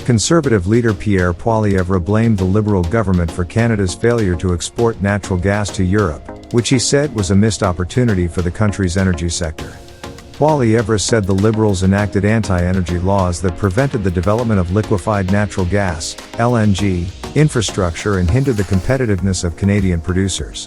Conservative leader Pierre Poilievre blamed the Liberal government for Canada's failure to export natural gas to Europe, which he said was a missed opportunity for the country's energy sector. Poilievre said the Liberals enacted anti-energy laws that prevented the development of liquefied natural gas, LNG, infrastructure and hindered the competitiveness of Canadian producers.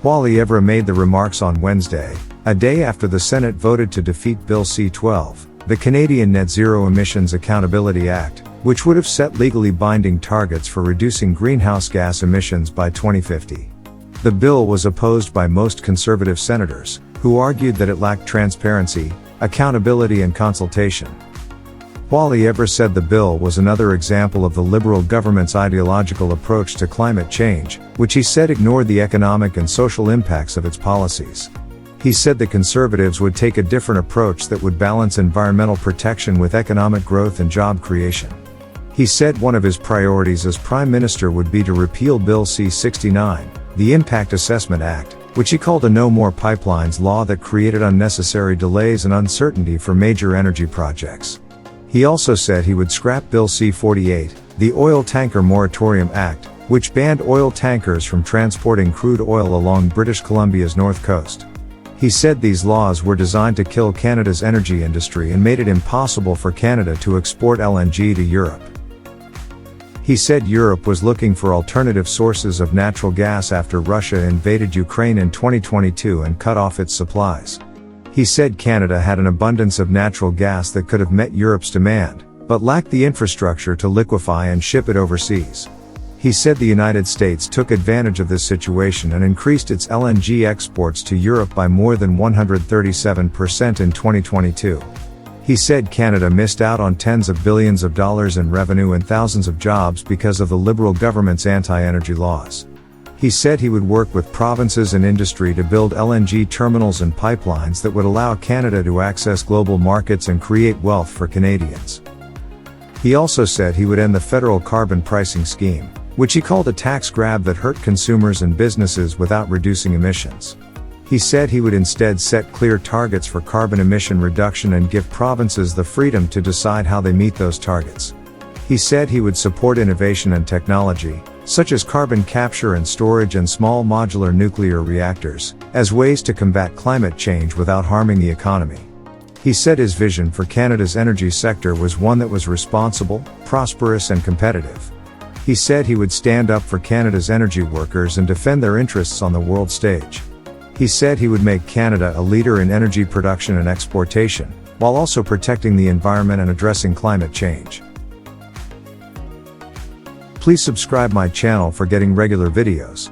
Poilievre made the remarks on Wednesday, a day after the Senate voted to defeat Bill C-12, the Canadian Net Zero Emissions Accountability Act, which would have set legally binding targets for reducing greenhouse gas emissions by 2050. The bill was opposed by most conservative senators, who argued that it lacked transparency, accountability and consultation. Poilievre said the bill was another example of the Liberal government's ideological approach to climate change, which he said ignored the economic and social impacts of its policies. He said the Conservatives would take a different approach that would balance environmental protection with economic growth and job creation. He said one of his priorities as Prime Minister would be to repeal Bill C-69, the Impact Assessment Act, which he called a No More Pipelines law that created unnecessary delays and uncertainty for major energy projects. He also said he would scrap Bill C-48, the Oil Tanker Moratorium Act, which banned oil tankers from transporting crude oil along British Columbia's north coast. He said these laws were designed to kill Canada's energy industry and made it impossible for Canada to export LNG to Europe. He said Europe was looking for alternative sources of natural gas after Russia invaded Ukraine in 2022 and cut off its supplies. He said Canada had an abundance of natural gas that could have met Europe's demand, but lacked the infrastructure to liquefy and ship it overseas. He said the United States took advantage of this situation and increased its LNG exports to Europe by more than 137% in 2022. He said Canada missed out on tens of billions of dollars in revenue and thousands of jobs because of the Liberal government's anti-energy laws. He said he would work with provinces and industry to build LNG terminals and pipelines that would allow Canada to access global markets and create wealth for Canadians. He also said he would end the federal carbon pricing scheme, which he called a tax grab that hurt consumers and businesses without reducing emissions. He said he would instead set clear targets for carbon emission reduction and give provinces the freedom to decide how they meet those targets. He said he would support innovation and technology, such as carbon capture and storage and small modular nuclear reactors, as ways to combat climate change without harming the economy. He said his vision for Canada's energy sector was one that was responsible, prosperous and competitive. He said he would stand up for Canada's energy workers and defend their interests on the world stage. He said he would make Canada a leader in energy production and exportation, while also protecting the environment and addressing climate change. Please subscribe my channel for getting regular videos.